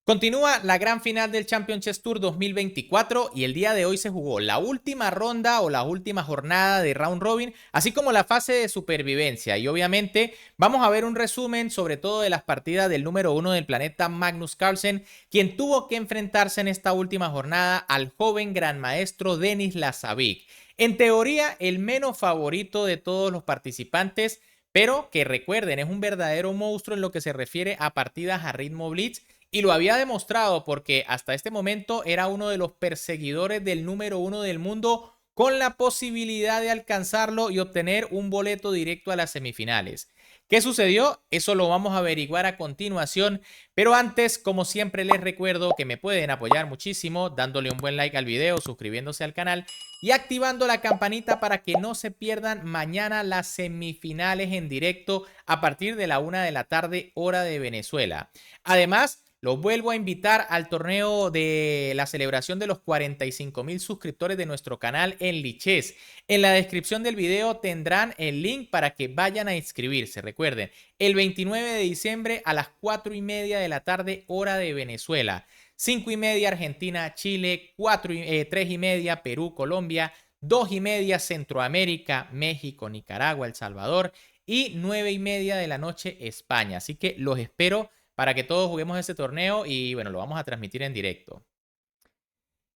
Continúa la gran final del Champions Chess Tour 2024 y el día de hoy se jugó la última ronda o la última jornada de round robin, así como la fase de supervivencia. Y obviamente vamos a ver un resumen sobre todo de las partidas del número uno del planeta, Magnus Carlsen, quien tuvo que enfrentarse en esta última jornada al joven gran maestro Denis Lazovic. En teoría, el menos favorito de todos los participantes, pero que recuerden, es un verdadero monstruo en lo que se refiere a partidas a ritmo blitz. Y lo había demostrado porque hasta este momento era uno de los perseguidores del número uno del mundo con la posibilidad de alcanzarlo y obtener un boleto directo a las semifinales. ¿Qué sucedió? Eso lo vamos a averiguar a continuación, pero antes, como siempre, les recuerdo que me pueden apoyar muchísimo dándole un buen like al video, suscribiéndose al canal y activando la campanita para que no se pierdan mañana las semifinales en directo a partir de la 1 de la tarde, hora de Venezuela. Además, los vuelvo a invitar al torneo de la celebración de los 45,000 suscriptores de nuestro canal en Lichess. En la descripción del video tendrán el link para que vayan a inscribirse. Recuerden, el 29 de diciembre a las 4:30 de la tarde, hora de Venezuela. 5:30 Argentina, Chile, 3:30 Perú, Colombia, 2:30 Centroamérica, México, Nicaragua, El Salvador y 9:30 de la noche España. Así que los espero para que todos juguemos ese torneo y bueno, lo vamos a transmitir en directo.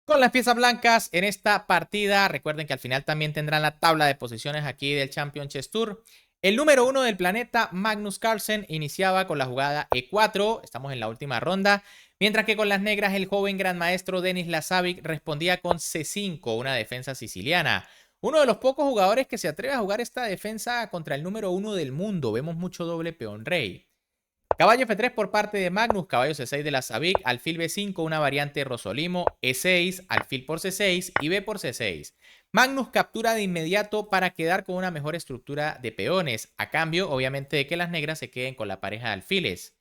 Con las piezas blancas en esta partida, recuerden que al final también tendrán la tabla de posiciones aquí del Champions Chess Tour. El número uno del planeta, Magnus Carlsen, iniciaba con la jugada E4, estamos en la última ronda, mientras que con las negras el joven gran maestro Denis Lazovic respondía con C5, una defensa siciliana. Uno de los pocos jugadores que se atreve a jugar esta defensa contra el número uno del mundo, vemos mucho doble peón rey. Caballo F3 por parte de Magnus, caballo C6 de Lazovic, alfil B5, una variante Rosolimo, E6, alfil por C6 y B por C6. Magnus captura de inmediato para quedar con una mejor estructura de peones, a cambio obviamente de que las negras se queden con la pareja de alfiles.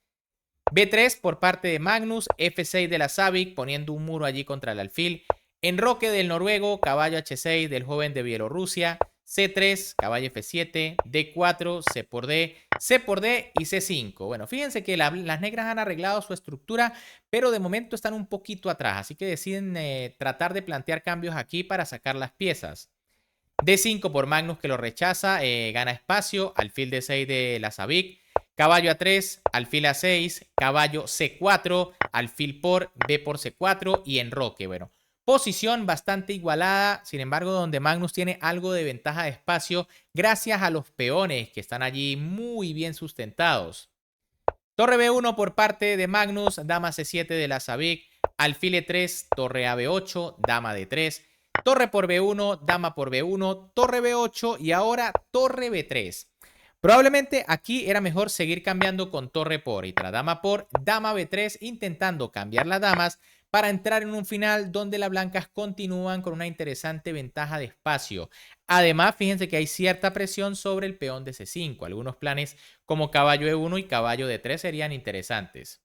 B3 por parte de Magnus, F6 de Lazovic, poniendo un muro allí contra el alfil. Enroque del noruego, caballo H6 del joven de Bielorrusia, C3, caballo F7, D4, C por D, C por D y C5. Bueno, fíjense que las negras han arreglado su estructura, pero de momento están un poquito atrás, así que deciden tratar de plantear cambios aquí para sacar las piezas. D5 por Magnus que lo rechaza, gana espacio, alfil D6 de Lazovic, caballo A3, alfil A6, caballo C4, alfil por B por C4 y enroque. Bueno, posición bastante igualada, sin embargo, donde Magnus tiene algo de ventaja de espacio gracias a los peones que están allí muy bien sustentados. Torre B1 por parte de Magnus, dama C7 de Lazovic, alfil E3, torre a B8, dama D3, torre por B1, dama por B1, torre B8 y ahora torre B3. Probablemente aquí era mejor seguir cambiando con torre por y tras dama por, dama B3, intentando cambiar las damas para entrar en un final donde las blancas continúan con una interesante ventaja de espacio. Además, fíjense que hay cierta presión sobre el peón de C5. Algunos planes como caballo E1 y caballo D3 serían interesantes.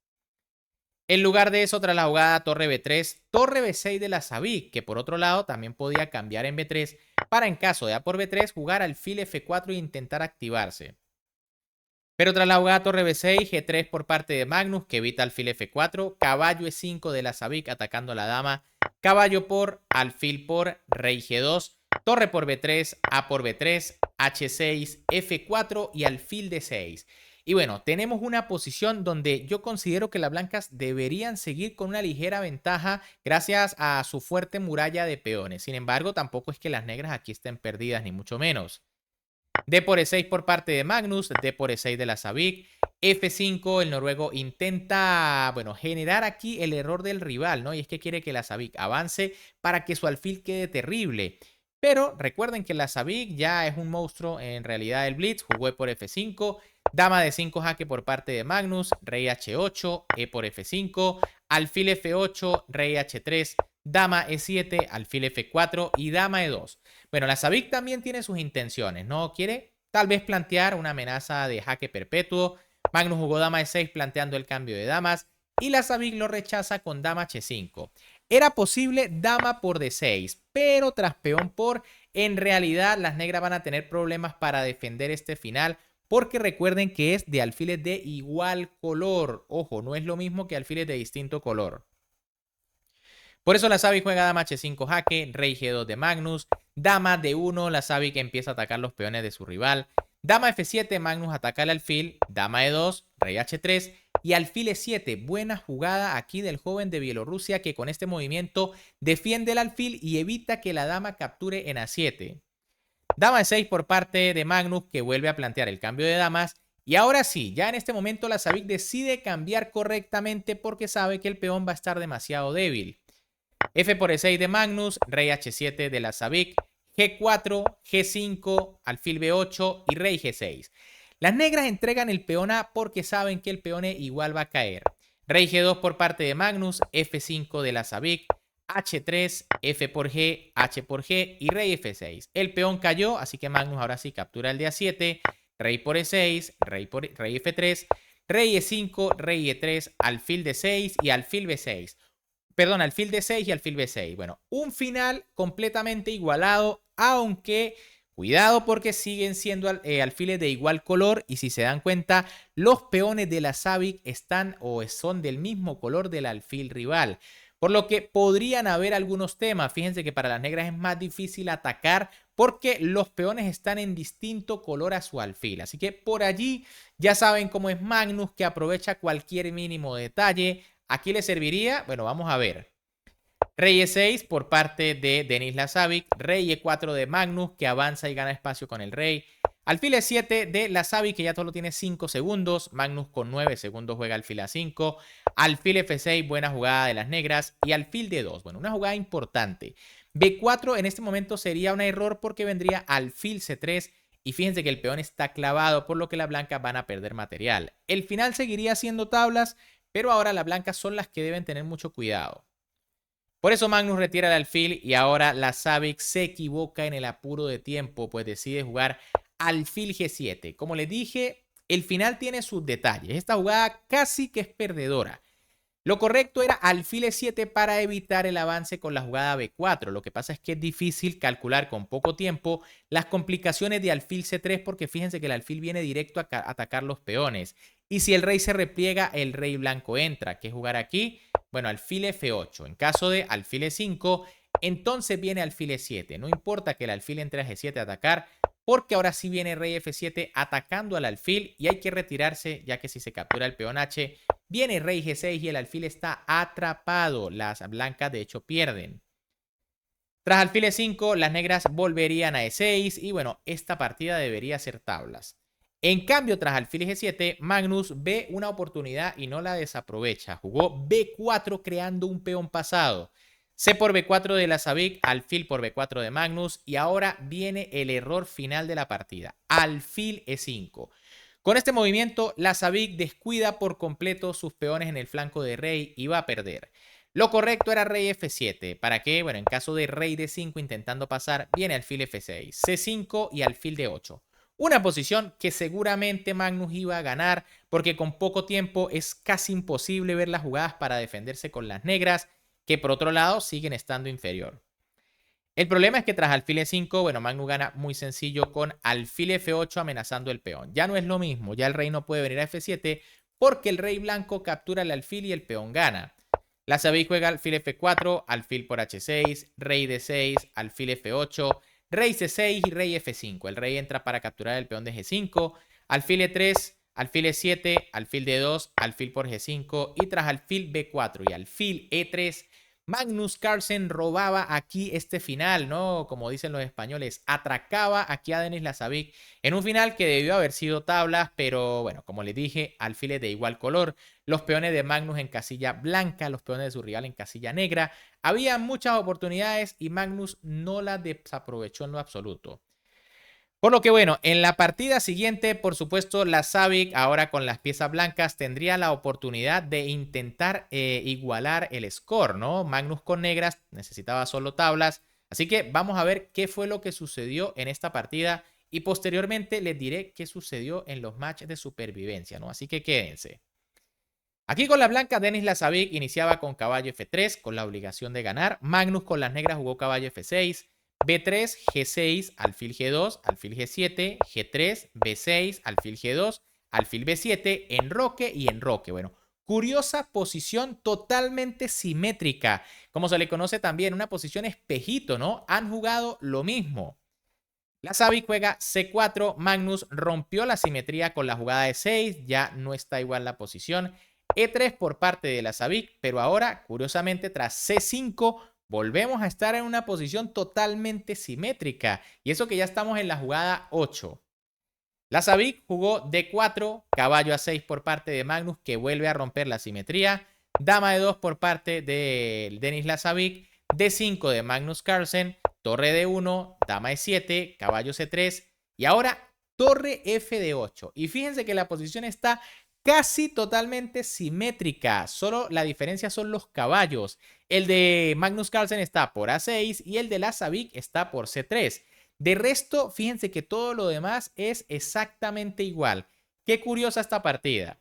En lugar de eso, tras la jugada torre B3, torre B6 de Lazovic, que por otro lado también podía cambiar en B3 para en caso de A por B3 jugar alfil F4 e intentar activarse. Pero tras la jugada torre B6, G3 por parte de Magnus, que evita alfil F4, caballo E5 de Lazovic atacando a la dama, caballo por, alfil por, rey G2, torre por B3, A por B3, H6, F4 y alfil D6. Y bueno, tenemos una posición donde yo considero que las blancas deberían seguir con una ligera ventaja gracias a su fuerte muralla de peones. Sin embargo, tampoco es que las negras aquí estén perdidas, ni mucho menos. D por E6 por parte de Magnus, D por E6 de Lazovic, F5, el noruego intenta, bueno, generar aquí el error del rival, ¿no? Y es que quiere que Lazovic avance para que su alfil quede terrible. Pero recuerden que Lazovic ya es un monstruo en realidad del Blitz, jugó E por F5, dama de 5 jaque por parte de Magnus, rey H8, E por F5, alfil F8, rey H3, dama E7, alfil F4 y dama E2. Bueno, Lazovic también tiene sus intenciones, ¿no? Quiere tal vez plantear una amenaza de jaque perpetuo. Magnus jugó dama E6 planteando el cambio de damas y Lazovic lo rechaza con dama H5. Era posible dama por D6, pero tras peón por, en realidad las negras van a tener problemas para defender este final porque recuerden que es de alfiles de igual color. Ojo, no es lo mismo que alfiles de distinto color. Por eso la Sabi juega dama h5 jaque, rey g2 de Magnus, dama d1, la Sabi que empieza a atacar los peones de su rival, dama f7, Magnus ataca el alfil, dama e2, rey h3 y alfil e7. Buena jugada aquí del joven de Bielorrusia que con este movimiento defiende el alfil y evita que la dama capture en a7. Dama e6 por parte de Magnus que vuelve a plantear el cambio de damas. Y ahora sí, ya en este momento la Sabic decide cambiar correctamente porque sabe que el peón va a estar demasiado débil. F por E6 de Magnus, rey H7 de la Sabic, G4, G5, alfil B8 y rey G6. Las negras entregan el peón A porque saben que el peón E igual va a caer. Rey G2 por parte de Magnus, F5 de la Sabic, H3, F por G, H por G y rey F6. El peón cayó, así que Magnus ahora sí captura el de A7, rey por E6, rey F3, rey E5, rey E3, alfil D6 y alfil B6. Perdón, alfil D6 y alfil B6. Bueno, un final completamente igualado, aunque cuidado porque siguen siendo alfiles de igual color y si se dan cuenta, los peones de la Sabic están o son del mismo color del alfil rival. Por lo que podrían haber algunos temas. Fíjense que para las negras es más difícil atacar porque los peones están en distinto color a su alfil. Así que por allí ya saben cómo es Magnus, que aprovecha cualquier mínimo detalle. Aquí le serviría, bueno, vamos a ver. Rey E6 por parte de Denis Lasavic. Rey E4 de Magnus, que avanza y gana espacio con el rey. Alfil E7 de Lasavic, que ya solo tiene 5 segundos. Magnus con 9 segundos juega alfil A5. Alfil F6, buena jugada de las negras. Y alfil D2, bueno, una jugada importante. B4 en este momento sería un error porque vendría alfil C3. Y fíjense que el peón está clavado, por lo que las blancas van a perder material. El final seguiría siendo tablas, pero ahora las blancas son las que deben tener mucho cuidado. Por eso Magnus retira el alfil y ahora la Sabic se equivoca en el apuro de tiempo, pues decide jugar alfil G7. Como les dije, el final tiene sus detalles. Esta jugada casi que es perdedora. Lo correcto era alfil E7 para evitar el avance con la jugada B4. Lo que pasa es que es difícil calcular con poco tiempo las complicaciones de alfil C3 porque fíjense que el alfil viene directo a atacar los peones. Y si el rey se repliega, el rey blanco entra. ¿Qué jugar aquí? Bueno, alfil F8. En caso de alfil E5, entonces viene alfil E7. No importa que el alfil entre a G7 a atacar, porque ahora sí viene rey F7 atacando al alfil y hay que retirarse ya que si se captura el peón H, viene rey G6 y el alfil está atrapado. Las blancas de hecho pierden. Tras alfil E5, las negras volverían a E6 y bueno, esta partida debería ser tablas. En cambio, tras alfil G7, Magnus ve una oportunidad y no la desaprovecha. Jugó B4 creando un peón pasado. C por B4 de la Sabic, alfil por B4 de Magnus y ahora viene el error final de la partida. Alfil E5. Con este movimiento, la Sabic descuida por completo sus peones en el flanco de rey y va a perder. Lo correcto era rey F7. ¿Para qué? Bueno, en caso de rey D5 intentando pasar, viene alfil F6, C5 y alfil D8. Una posición que seguramente Magnus iba a ganar porque con poco tiempo es casi imposible ver las jugadas para defenderse con las negras, que por otro lado siguen estando inferior. El problema es que tras alfil E5, bueno, Magnus gana muy sencillo con alfil F8 amenazando el peón. Ya no es lo mismo, ya el rey no puede venir a F7 porque el rey blanco captura el alfil y el peón gana. La Sabic juega alfil F4, alfil por H6, rey D6, alfil F8, rey C6 y rey F5. El rey entra para capturar el peón de G5, alfil E3, alfil E7, alfil D2, alfil por G5 y tras alfil B4 y alfil E3, Magnus Carlsen robaba aquí este final, ¿no? Como dicen los españoles, atracaba aquí a Denis Lasavic en un final que debió haber sido tablas, pero bueno, como les dije, alfiles de igual color, los peones de Magnus en casilla blanca, los peones de su rival en casilla negra, había muchas oportunidades y Magnus no las desaprovechó en lo absoluto. Por lo que bueno, en la partida siguiente, por supuesto, la Sabic, ahora con las piezas blancas, tendría la oportunidad de intentar igualar el score, ¿no? Magnus con negras necesitaba solo tablas. Así que vamos a ver qué fue lo que sucedió en esta partida y posteriormente les diré qué sucedió en los matches de supervivencia, ¿no? Así que quédense. Aquí con las blancas, Denis Lasavic iniciaba con caballo F3 con la obligación de ganar. Magnus con las negras jugó caballo F6. B3, G6, alfil G2, alfil G7, G3, B6, alfil G2, alfil B7, enroque y enroque. Bueno, curiosa posición totalmente simétrica, como se le conoce también, una posición espejito, ¿no? Han jugado lo mismo. La Savic juega C4, Magnus rompió la simetría con la jugada de 6, ya no está igual la posición. E3 por parte de la Savic, pero ahora, curiosamente, tras C5, volvemos a estar en una posición totalmente simétrica. Y eso que ya estamos en la jugada 8. La Savic jugó D4, caballo A6 por parte de Magnus, que vuelve a romper la simetría. Dama E2 por parte de Denis Lasavic. D5 de Magnus Carlsen. Torre D1, dama E7, caballo C3. Y ahora torre F de 8. Y fíjense que la posición está casi totalmente simétrica. Solo la diferencia son los caballos. El de Magnus Carlsen está por A6 y el de Lasavic está por C3. De resto, fíjense que todo lo demás es exactamente igual. Qué curiosa esta partida.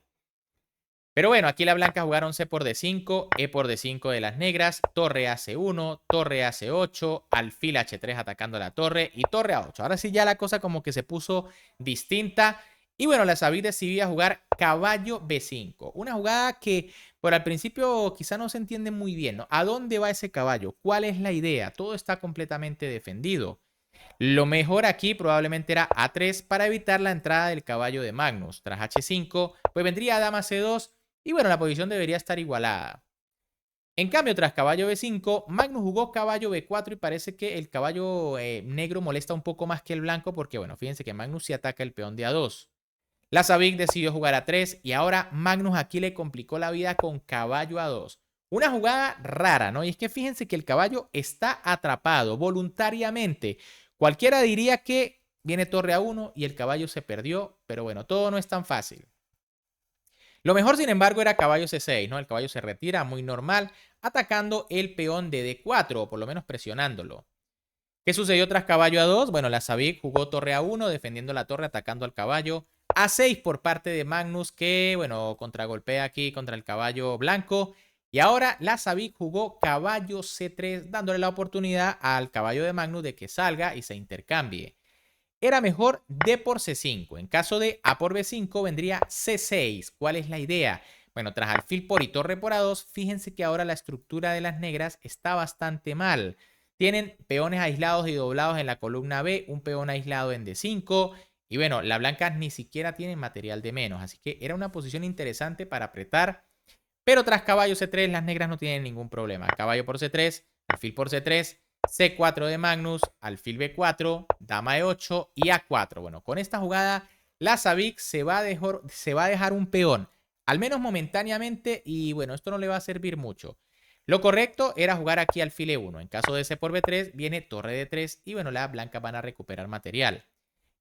Pero bueno, aquí las blancas jugaron C por D5, E por D5 de las negras, torre AC1, torre AC8, alfil H3 atacando la torre y torre A8. Ahora sí ya la cosa como que se puso distinta. Y bueno, la Savic decidió jugar caballo B5. Una jugada que por al principio quizá no se entiende muy bien, ¿no? ¿A dónde va ese caballo? ¿Cuál es la idea? Todo está completamente defendido. Lo mejor aquí probablemente era A3 para evitar la entrada del caballo de Magnus. Tras H5, pues vendría dama C2 y bueno, la posición debería estar igualada. En cambio, tras caballo B5, Magnus jugó caballo B4 y parece que el caballo negro molesta un poco más que el blanco porque, bueno, fíjense que Magnus sí ataca el peón de A2. La Savic decidió jugar A3 y ahora Magnus aquí le complicó la vida con caballo A2. Una jugada rara, ¿no? Y es que fíjense que el caballo está atrapado voluntariamente. Cualquiera diría que viene torre A1 y el caballo se perdió, pero bueno, todo no es tan fácil. Lo mejor, sin embargo, era caballo C6, ¿no? El caballo se retira muy normal, atacando el peón de D4, o por lo menos presionándolo. ¿Qué sucedió tras caballo A2? Bueno, la Savic jugó torre A1, defendiendo la torre, atacando al caballo. A6 por parte de Magnus, que, bueno, contragolpea aquí contra el caballo blanco. Y ahora la Savic jugó caballo C3, dándole la oportunidad al caballo de Magnus de que salga y se intercambie. Era mejor D por C5. En caso de A por B5 vendría C6. ¿Cuál es la idea? Bueno, tras alfil por y torre por A2, fíjense que ahora la estructura de las negras está bastante mal. Tienen peones aislados y doblados en la columna B, un peón aislado en D5. Y bueno, las blancas ni siquiera tienen material de menos. Así que era una posición interesante para apretar. Pero tras caballo C3, las negras no tienen ningún problema. Caballo por C3, alfil por C3. C4 de Magnus, alfil B4, dama E8 y A4. Bueno, con esta jugada la Savic se va a dejar un peón, al menos momentáneamente, y bueno, esto no le va a servir mucho. Lo correcto era jugar aquí alfil E1. En caso de C por B3, viene torre D3 y bueno, las blancas van a recuperar material.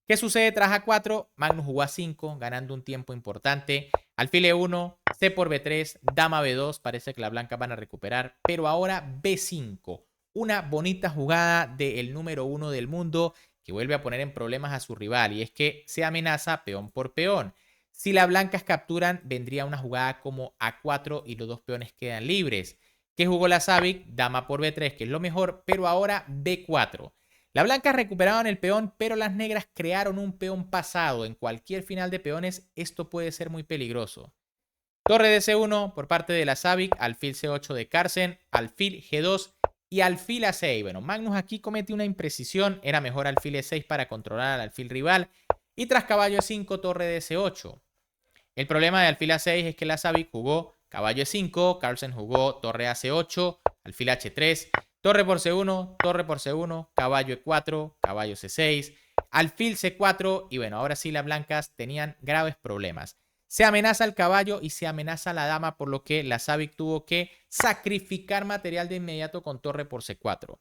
¿Qué sucede tras A4? Magnus jugó A5, ganando un tiempo importante. Alfil E1, C por B3, dama B2, parece que las blancas van a recuperar, pero ahora B5. Una bonita jugada del número 1 del mundo que vuelve a poner en problemas a su rival y es que se amenaza peón por peón. Si las blancas capturan, vendría una jugada como A4 y los dos peones quedan libres. ¿Qué jugó la Savic? Dama por B3, que es lo mejor, pero ahora B4. Las blancas recuperaban el peón, pero las negras crearon un peón pasado. En cualquier final de peones, esto puede ser muy peligroso. Torre de C1 por parte de la Savic, alfil C8 de Carlsen, alfil G2 y alfil A6. Bueno, Magnus aquí comete una imprecisión. Era mejor alfil E6 para controlar al alfil rival. Y tras caballo E5, torre de C8. El problema de alfil A6 es que la Savic jugó caballo E5, Carlsen jugó torre AC8, alfil H3, torre por C1, caballo E4, caballo C6, alfil C4 y bueno, ahora sí las blancas tenían graves problemas. Se amenaza el caballo y se amenaza la dama, por lo que la Savic tuvo que sacrificar material de inmediato con torre por C4.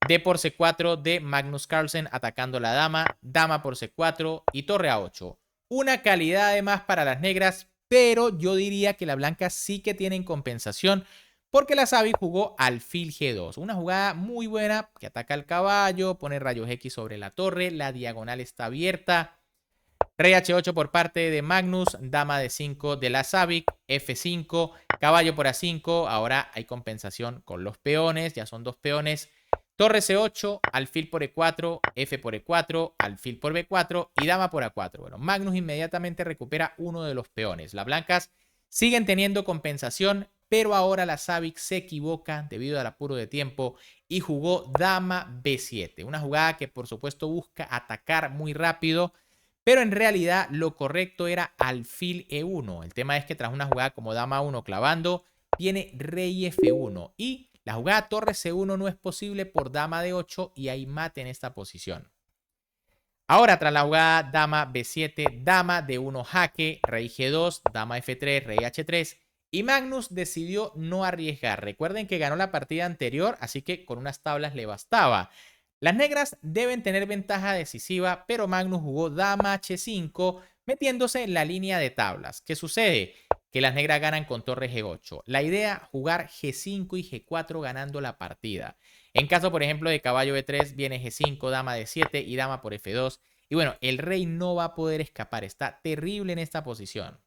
D por C4 de Magnus Carlsen atacando la dama, dama por C4 y torre A8. Una calidad además para las negras, pero yo diría que las blancas sí que tienen compensación porque la Savic jugó alfil G2. Una jugada muy buena que ataca al caballo, pone rayos X sobre la torre, la diagonal está abierta. Rey H8 por parte de Magnus, dama D5 de la Savic, F5, caballo por A5. Ahora hay compensación con los peones, ya son dos peones. Torre C8, alfil por E4, F por E4, alfil por B4 y dama por A4. Bueno, Magnus inmediatamente recupera uno de los peones. Las blancas siguen teniendo compensación, pero ahora la Savic se equivoca debido al apuro de tiempo y jugó dama B7. Una jugada que por supuesto busca atacar muy rápido, pero en realidad lo correcto era alfil E1. El tema es que tras una jugada como dama 1 clavando, tiene rey F1 y la jugada torre C1 no es posible por dama D8 y hay mate en esta posición. Ahora tras la jugada dama B7, dama D1 jaque, rey G2, dama F3, rey H3 y Magnus decidió no arriesgar. Recuerden que ganó la partida anterior, así que con unas tablas le bastaba. Las negras deben tener ventaja decisiva, pero Magnus jugó dama H5 metiéndose en la línea de tablas. ¿Qué sucede? Que las negras ganan con torre G8. La idea, jugar G5 y G4 ganando la partida. En caso, por ejemplo, de caballo B3, viene G5, dama D7 y dama por F2. Y bueno, el rey no va a poder escapar. Está terrible en esta posición.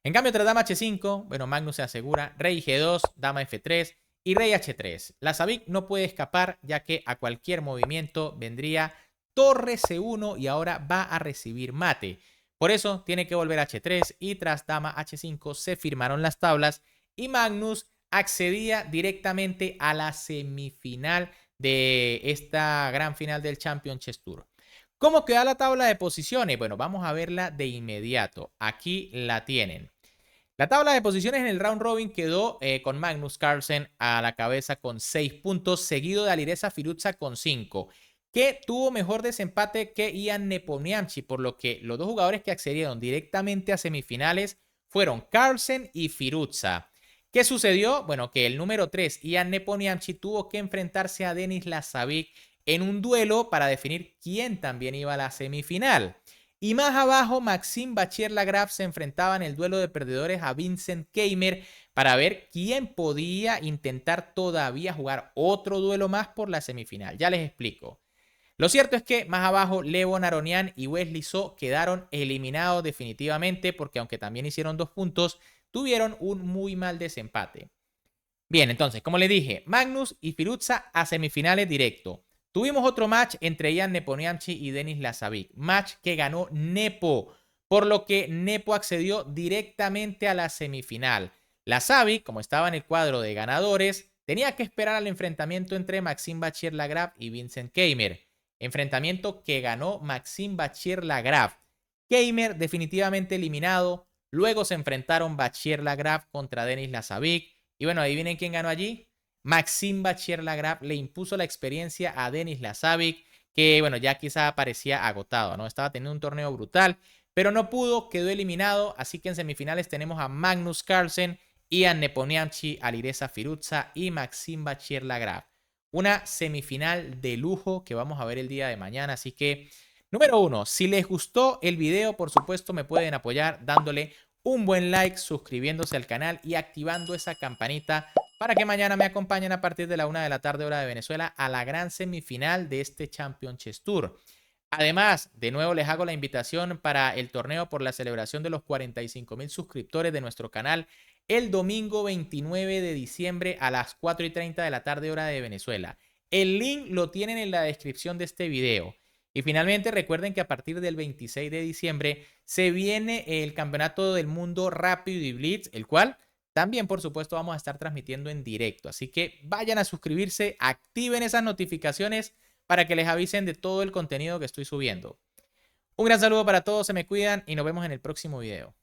En cambio, tras dama H5, bueno, Magnus se asegura rey G2, dama F3 y rey H3. La Savic no puede escapar, ya que a cualquier movimiento vendría torre C1 y ahora va a recibir mate. Por eso tiene que volver a H3 y tras dama H5 se firmaron las tablas y Magnus accedía directamente a la semifinal de esta gran final del Champions Chess Tour. ¿Cómo queda la tabla de posiciones? Bueno, vamos a verla de inmediato. Aquí la tienen. La tabla de posiciones en el round robin quedó con Magnus Carlsen a la cabeza con 6 puntos, seguido de Alireza Firouzja con 5, que tuvo mejor desempate que Ian Nepomniachtchi, por lo que los dos jugadores que accedieron directamente a semifinales fueron Carlsen y Firouzja. ¿Qué sucedió? Bueno, que el número 3, Ian Nepomniachtchi, tuvo que enfrentarse a Denis Lazavic en un duelo para definir quién también iba a la semifinal. Y más abajo, Maxime Vachier-Lagrave se enfrentaba en el duelo de perdedores a Vincent Keimer para ver quién podía intentar todavía jugar otro duelo más por la semifinal. Ya les explico. Lo cierto es que más abajo, Levon Aronian y Wesley So quedaron eliminados definitivamente porque aunque también hicieron 2 puntos, tuvieron un muy mal desempate. Bien, entonces, como les dije, Magnus y Firouzja a semifinales directo. Tuvimos otro match entre Ian Nepomniachtchi y Denis Lazavic, match que ganó Nepo, por lo que Nepo accedió directamente a la semifinal. Lazavic, como estaba en el cuadro de ganadores, tenía que esperar al enfrentamiento entre Maxime Vachier-Lagrave y Vincent Keimer, enfrentamiento que ganó Maxime Vachier-Lagrave. Keimer definitivamente eliminado, luego se enfrentaron Vachier-Lagrave contra Denis Lazavic, y bueno, adivinen quién ganó allí. Maxime Vachier-Lagrave le impuso la experiencia a Denis Lazavic, que bueno, ya quizá parecía agotado, ¿no? Estaba teniendo un torneo brutal, pero no pudo, quedó eliminado, así que en semifinales tenemos a Magnus Carlsen, Ian Nepomniachtchi, Alireza Firouzja y Maxime Vachier-Lagrave. Una semifinal de lujo que vamos a ver el día de mañana, así que número 1, si les gustó el video, por supuesto me pueden apoyar dándole un buen like, suscribiéndose al canal y activando esa campanita para que mañana me acompañen a partir de la 1 de la tarde hora de Venezuela a la gran semifinal de este Champions Chess Tour. Además, de nuevo les hago la invitación para el torneo por la celebración de los 45,000 suscriptores de nuestro canal el domingo 29 de diciembre a las 4:30 de la tarde hora de Venezuela. El link lo tienen en la descripción de este video. Y finalmente recuerden que a partir del 26 de diciembre se viene el Campeonato del Mundo Rápido y Blitz, el cual también, por supuesto, vamos a estar transmitiendo en directo. Así que vayan a suscribirse, activen esas notificaciones para que les avisen de todo el contenido que estoy subiendo. Un gran saludo para todos, se me cuidan y nos vemos en el próximo video.